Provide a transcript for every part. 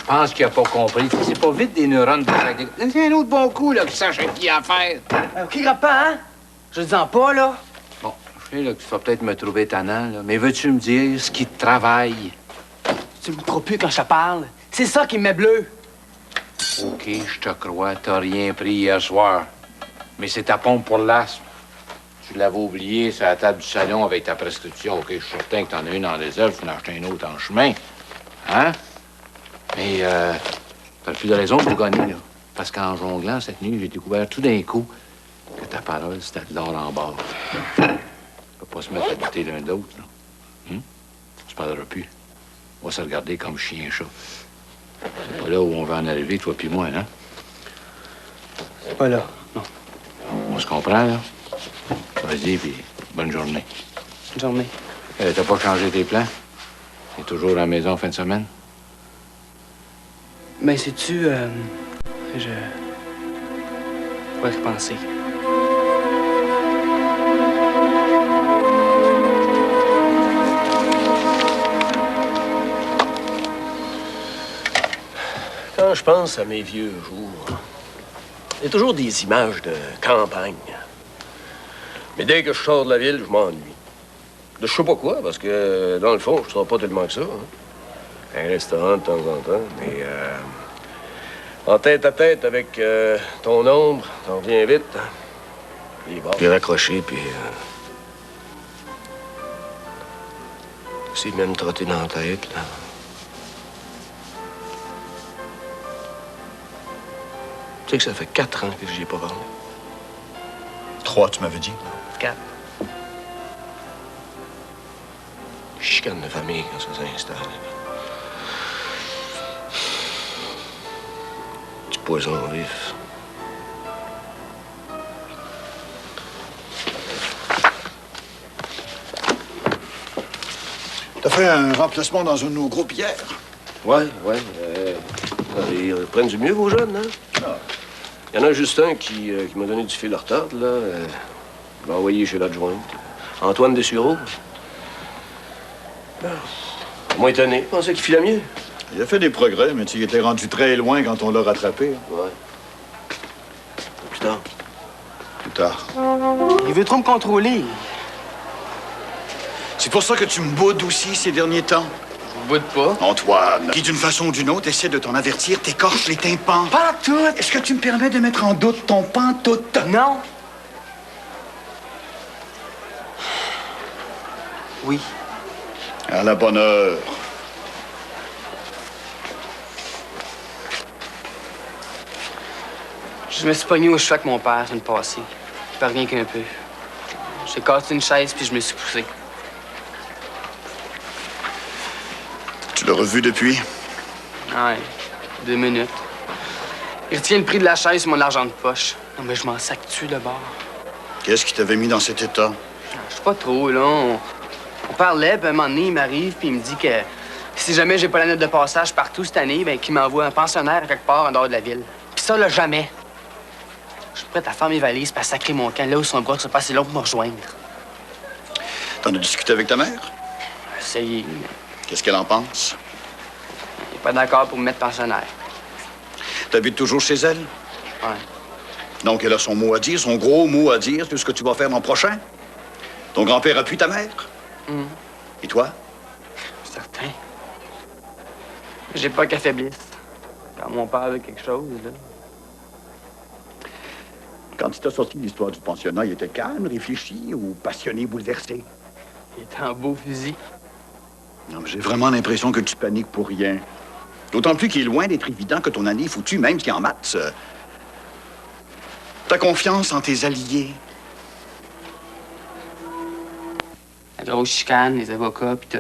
pense qu'il a pas compris. C'est pas vite des neurones de chaque... C'est un autre bon coup, là, qui sache qui à faire. OK, grand-père, hein? Je le dis pas, là. Bon, je sais, là, que tu vas peut-être me trouver tannant, là, mais veux-tu me dire ce qui te travaille? Tu me crois plus quand je te parle. C'est ça qui me met bleu. OK, je te crois, t'as rien pris hier soir. Mais c'est ta pompe pour l'asthme. Tu l'avais oublié sur la table du salon avec ta prescription. OK, je suis certain que t'en as une en réserve, tu en as acheté une autre en chemin. Hein? Mais, t'as plus de raison pour gagner, là. Parce qu'en jonglant cette nuit, j'ai découvert tout d'un coup que ta parole, c'était de l'or en barre. On peut pas se mettre à douter l'un de l'autre, là. On se parlera plus. On va se regarder comme chien et chat. C'est pas là où on va en arriver, toi puis moi, hein? C'est pas là, non. On se comprend, là? Vas-y, puis bonne journée. Bonne journée. T'as pas changé tes plans? T'es toujours à la maison en fin de semaine? Ben, sais-tu, je pourrais repenser. Quand je pense à mes vieux jours, il y a toujours des images de campagne. Mais dès que je sors de la ville, je m'ennuie. De je sais pas quoi, parce que, dans le fond, je sors pas tellement que ça. Hein. Un restaurant de temps en temps, mais en tête à tête avec ton ombre, t'en reviens vite. Hein. Puis raccrocher, puis... aussi même trotter dans la tête, là. Tu sais que ça fait 4 ans que j'y ai pas parlé. 3, tu m'avais dit. 4. Chicane de famille quand ça s'installe. Du poison vif. T'as fait un remplacement dans un de nos groupes hier? Ouais. Ils prennent du mieux, vos jeunes, hein? Ah. Il y en a juste un qui m'a donné du fil à retard, là. Il m'a envoyé chez l'adjointe. Antoine Dessureau. Moins étonné. Je pensais qu'il filait mieux. Il a fait des progrès, mais tu étais rendu très loin quand on l'a rattrapé. Ouais. Plus tard. Plus tard. Il veut trop me contrôler. C'est pour ça que tu me boudes aussi ces derniers temps. Je boude pas. Antoine, qui d'une façon ou d'une autre essaie de t'en avertir, t'écorche les tympans. Pas tout. Est-ce que tu me permets de mettre en doute ton pantoute? Non. Oui. À la bonne heure. Je me suis pogné au cheveu avec mon père la semaine passée. Pas rien qu'un peu. J'ai cassé une chaise puis je me suis poussé. Tu l'as revu depuis? Ouais, 2 minutes. Il retient le prix de la chaise sur mon argent de poche. Non, mais je m'en sac-tu de bord. Qu'est-ce qui t'avait mis dans cet état? Je sais pas trop, là. On parlait, puis à un moment donné, il m'arrive, puis il me dit que si jamais j'ai pas la note de passage partout cette année, ben qu'il m'envoie un pensionnaire à quelque part en dehors de la ville. Puis ça, là, jamais. Je suis prête à faire mes valises puis à sacrer mon camp là où son bras se passe long pour me rejoindre. T'en as discuté avec ta mère? Essayez, mais Qu'est-ce qu'elle en pense? il est pas d'accord pour me mettre pensionnaire. T'habites toujours chez elle? Ouais. Donc, elle a son mot à dire, son gros mot à dire sur ce que tu vas faire l'an prochain? Ton grand-père appuie ta mère? Et toi? Certain. J'ai pas qu'à faiblisse. Quand mon père veut quelque chose, là. Quand il t'a sorti l'histoire du pensionnat, il était calme, réfléchi ou passionné, bouleversé? Il est un beau fusil. Non, mais j'ai vraiment l'impression que tu paniques pour rien. D'autant plus qu'il est loin d'être évident que ton année est foutue, même si en maths, t'as confiance en tes alliés. La grosse chicane, les avocats, pis tout.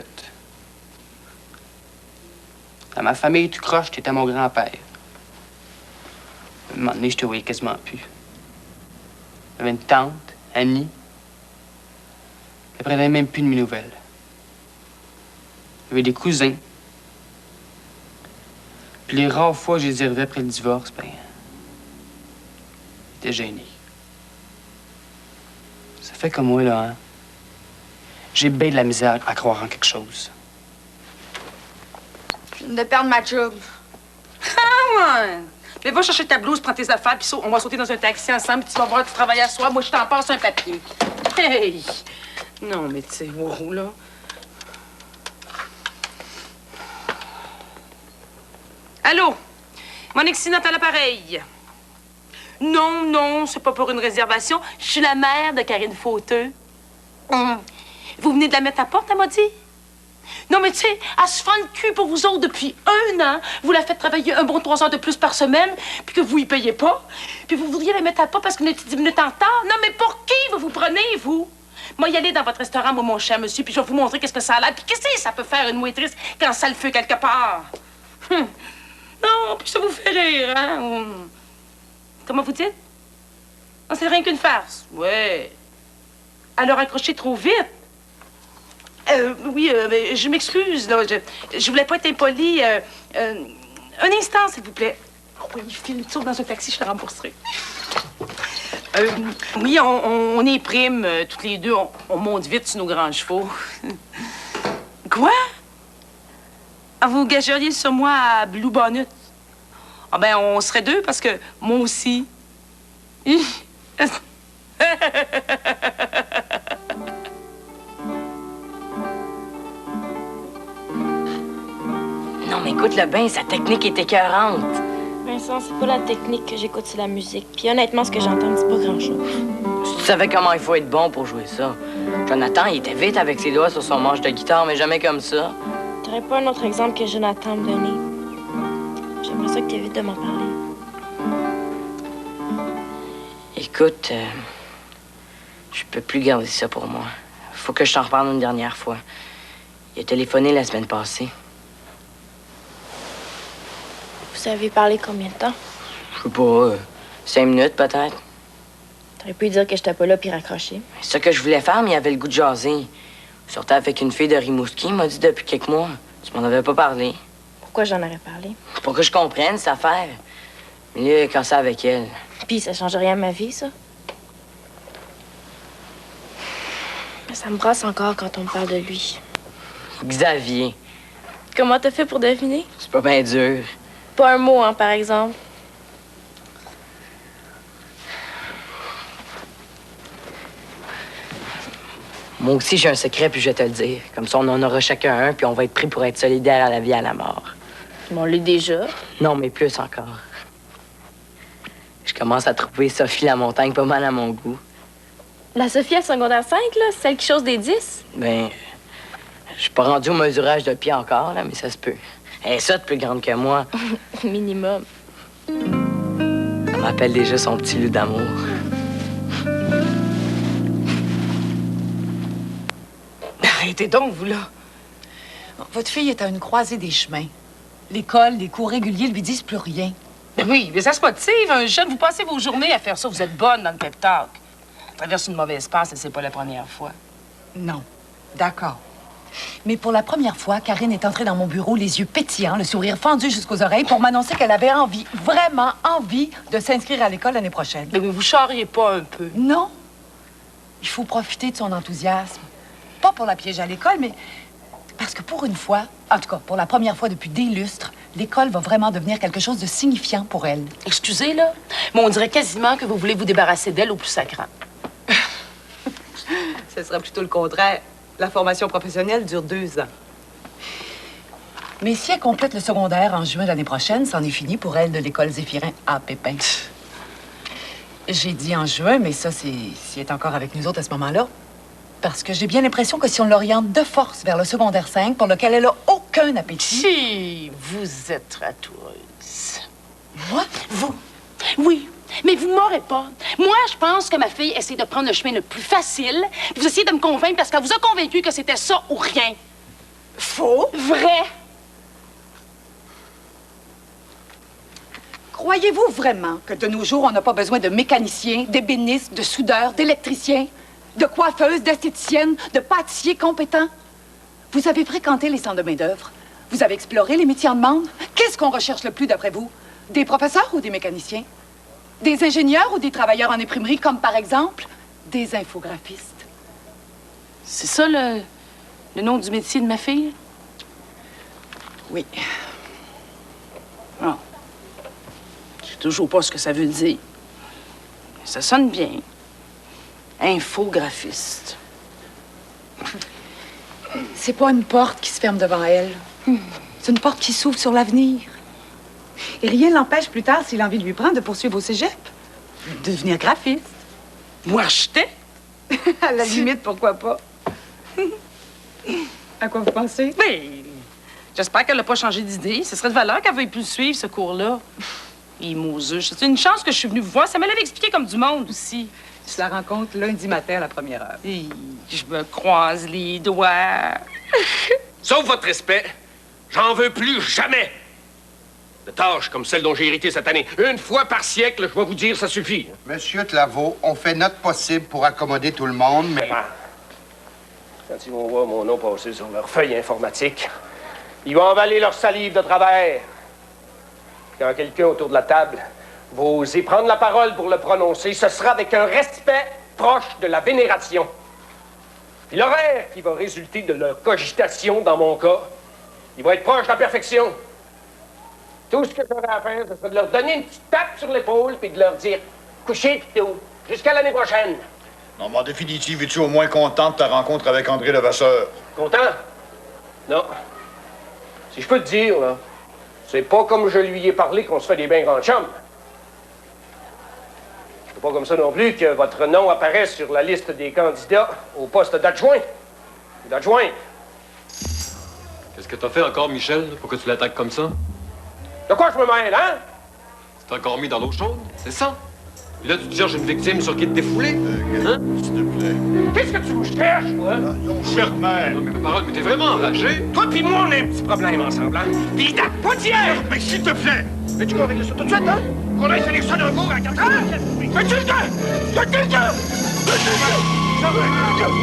Dans ma famille, tu croches, t'étais mon grand-père. À un moment donné, je te voyais quasiment plus. J'avais une tante, Annie. Elle prenait même plus de mes nouvelles. J'avais des cousins. Puis les rares fois que je les ai revus après le divorce, ben... j'étais gêné. Ça fait comme moi, là, hein? J'ai bien de la misère à croire en quelque chose. Je viens de perdre ma job. Ouais. Mais va chercher ta blouse, prends tes affaires, puis on va sauter dans un taxi ensemble, puis tu vas voir, tu travailles à soir. Moi, je t'en passe un papier. Hey! Non, mais tu sais, wow, là. Allô? Monique Sinat à l'appareil. Non, non, c'est pas pour une réservation. Je suis la mère de Karine Fauteux. Vous venez de la mettre à porte, elle m'a dit? Non, mais tu sais, elle se fend le cul pour vous autres depuis 1 an. Vous la faites travailler un bon 3 heures de plus par semaine, puis que vous y payez pas. Puis vous voudriez la mettre à porte parce que vous êtes 10 minutes en retard. Non, mais pour qui vous vous prenez, vous? Moi, y aller dans votre restaurant, moi, mon cher monsieur, puis je vais vous montrer qu'est-ce que ça a l'air. Puis qu'est-ce que ça peut faire une motrice quand ça le fait quelque part? Non, puis ça vous fait rire, hein? Comment vous dites? Non, c'est rien qu'une farce. Ouais. Alors, accrochez trop vite. Oui, mais je m'excuse, là. Je voulais pas être impolie. Un instant, s'il vous plaît. Oh, oui, file, saute dans un taxi, je te rembourserai. Oui, on est primes, toutes les deux. On monte vite sur nos grands chevaux. Quoi? Ah, vous gageriez sur moi à Blue Bonnet? Ah, ben, on serait 2 parce que moi aussi. Non, mais écoute-le bien, sa technique est écœurante. Vincent, c'est pas la technique que j'écoute, c'est la musique. Puis honnêtement, ce que j'entends, c'est pas grand-chose. Si tu savais comment il faut être bon pour jouer ça. Jonathan, il était vite avec ses doigts sur son manche de guitare, mais jamais comme ça. T'aurais pas un autre exemple que Jonathan me donner? J'aimerais ça que t'évites de m'en parler. Écoute, je peux plus garder ça pour moi. Faut que je t'en reparle une dernière fois. Il a téléphoné la semaine passée. Vous avez parlé combien de temps? Je sais pas, 5 minutes peut-être. T'aurais pu lui dire que j'étais pas là puis raccrocher. C'est ça que je voulais faire, mais il avait le goût de jaser. Je sortais avec une fille de Rimouski, il m'a dit depuis quelques mois. Tu m'en avais pas parlé. Pourquoi j'en aurais parlé? Pour que je comprenne cette affaire. Mais là, quand c'est avec elle. Puis ça change rien à ma vie, ça? Mais ça me brasse encore quand on me parle de lui. Xavier, Comment t'as fait pour deviner? c'est pas bien dur. Pas un mot, hein, par exemple. Moi aussi, j'ai un secret, puis je vais te le dire. Comme ça, on en aura chacun un, puis on va être pris pour être solidaires à la vie et à la mort. On l'est déjà. Non, mais plus encore. Je commence à trouver Sophie la montagne pas mal à mon goût. La Sophie à secondaire 5, là, celle qui chose des 10? Ben, je suis pas rendu au mesurage de pied encore, là, mais ça se peut. Elle est ça de plus grande que moi. Minimum. Elle m'appelle déjà son petit loup d'amour. Arrêtez donc, vous, là. Votre fille est à une croisée des chemins. L'école, les cours réguliers lui disent plus rien. Ben oui, mais ça se motive. Un jeune, vous passez vos journées à faire ça. Vous êtes bonne dans le pep talk. On traverse une mauvaise passe et c'est pas la première fois. Non. D'accord. Mais pour la première fois, Karine est entrée dans mon bureau, les yeux pétillants, le sourire fendu jusqu'aux oreilles, pour m'annoncer qu'elle avait envie, vraiment envie, de s'inscrire à l'école l'année prochaine. Mais vous charriez pas un peu. Non. Il faut profiter de son enthousiasme. Pas pour la piéger à l'école, mais parce que pour une fois, en tout cas, pour la première fois depuis des lustres, l'école va vraiment devenir quelque chose de signifiant pour elle. Excusez, là, mais on dirait quasiment que vous voulez vous débarrasser d'elle au plus sacrant. Ce sera plutôt le contraire. La formation professionnelle dure 2 ans. Mais si elle complète le secondaire en juin l'année prochaine, c'en est fini pour elle de l'école Zéphirin à Pépin. J'ai dit en juin, mais ça, c'est si elle est encore avec nous autres à ce moment-là. Parce que j'ai bien l'impression que si on l'oriente de force vers le secondaire 5, pour lequel elle a aucun appétit... Si vous êtes ratoureuse. Moi? Vous? Oui. Mais vous m'aurez pas. Moi, je pense que ma fille essaie de prendre le chemin le plus facile. Vous essayez de me convaincre parce qu'elle vous a convaincu que c'était ça ou rien. Faux? Vrai. Croyez-vous vraiment que de nos jours, on n'a pas besoin de mécaniciens, d'ébénistes, de soudeurs, d'électriciens, de coiffeuses, d'esthéticiennes, de pâtissiers compétents? Vous avez fréquenté les centres de main-d'œuvre. Vous avez exploré les métiers en demande. Qu'est-ce qu'on recherche le plus d'après vous? Des professeurs ou des mécaniciens? Des ingénieurs ou des travailleurs en imprimerie, comme par exemple des infographistes? C'est ça le nom du métier de ma fille? Oui. Ah. sais toujours pas ce que ça veut dire. Ça sonne bien. Infographiste. C'est pas une porte qui se ferme devant elle. C'est une porte qui s'ouvre sur l'avenir. Et rien ne l'empêche plus tard, s'il a envie de lui prendre, de poursuivre au cégep. De devenir graphiste. Ou architecte? À la limite, pourquoi pas? À quoi vous pensez? Oui. J'espère qu'elle n'a pas changé d'idée. Ce serait de valeur qu'elle veuille plus suivre ce cours-là. Et Moses, c'est une chance que je suis venue vous voir. Ça me l'avait expliqué comme du monde aussi. Je la rencontre lundi matin à la première heure. Et je me croise les doigts. Sauf votre respect, j'en veux plus jamais. De tâches comme celle dont j'ai hérité cette année. Une fois par siècle, je vais vous dire, ça suffit. Monsieur Claveau, on fait notre possible pour accommoder tout le monde, mais... Quand ils vont voir mon nom passer sur leur feuille informatique, ils vont avaler leur salive de travers. Quand quelqu'un autour de la table va oser prendre la parole pour le prononcer, ce sera avec un respect proche de la vénération. Puis l'horaire qui va résulter de leur cogitation, dans mon cas, il va être proche de la perfection. Tout ce que j'aurai à faire, ce sera de leur donner une petite tape sur l'épaule puis de leur dire « Couchez, pitou, jusqu'à l'année prochaine. » Non, mais en définitive, es-tu au moins content de ta rencontre avec André Levasseur? Content? Non. Si je peux te dire, là, c'est pas comme je lui ai parlé qu'on se fait des bien grands chums. C'est pas comme ça non plus que votre nom apparaisse sur la liste des candidats au poste d'adjoint. Ou d'adjointe. Qu'est-ce que t'as fait encore, Michel, pour que tu l'attaques comme ça? De quoi je me mêle, hein? Tu t'es encore mis dans l'eau chaude, c'est ça? Et là, tu te cherches une victime sur qui te défouler? Hein? S'il te plaît. Qu'est-ce que tu me cherches, toi? Non, Germain. Non, mais ma parole, mais t'es vraiment enragé? Toi pis moi, on a un petit problème ensemble, hein? Pis ta potière! Mais s'il te plaît. Mais tu vas régler ça tout de suite, hein? Qu'on aille finir ça d'un cours à 4 heures! Fais-tu le gars? Fais-tu le gars? Fais-tu le gars?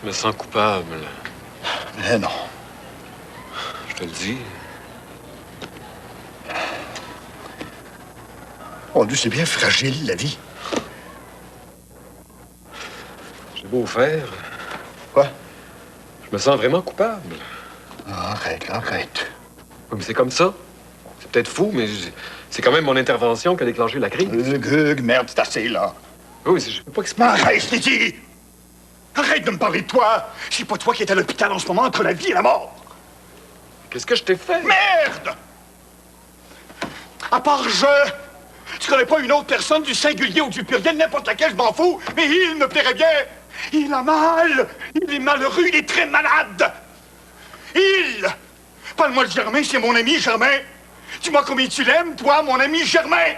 Je me sens coupable. Eh non. Je te le dis. Mon Dieu, c'est bien fragile, la vie. J'ai beau faire. Quoi? Je me sens vraiment coupable. Ah, arrête, là, arrête. Oui, mais c'est comme ça. C'est peut-être fou, mais c'est quand même mon intervention qui a déclenché la crise. Gug, merde, c'est assez, là. Oui, je veux pas Mais arrête, je t'ai dit! Arrête de me parler de toi! C'est pas toi qui es à l'hôpital en ce moment entre la vie et la mort! Qu'est-ce que je t'ai fait? Merde! À part je... Tu connais pas une autre personne du singulier ou du pluriel, n'importe laquelle, je m'en fous, mais il me plairait bien! Il a mal! Il est malheureux, il est très malade! Il! Parle-moi de Germain, c'est mon ami Germain! Dis-moi combien tu l'aimes, toi, mon ami Germain!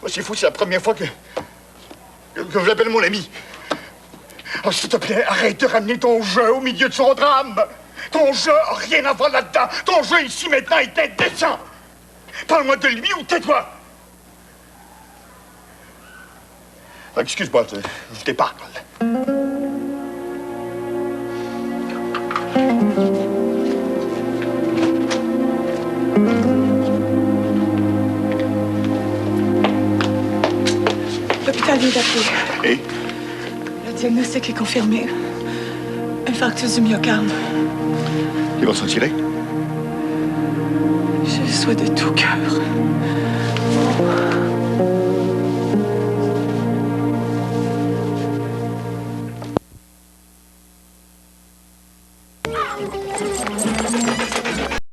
Oh, c'est fou, c'est la première fois que je l'appelle mon ami. Oh, s'il te plaît, arrête de ramener ton jeu au milieu de son drame. Ton jeu a rien à voir là-dedans. Ton jeu ici maintenant est indécent. Parle-moi de lui ou tais-toi. Excuse-moi, je te parle. L'hôpital vient d'appeler. Et? Le diagnostic est confirmé. Infarctus du myocarde. Ils vont s'en tirer? Je le souhaite de tout cœur.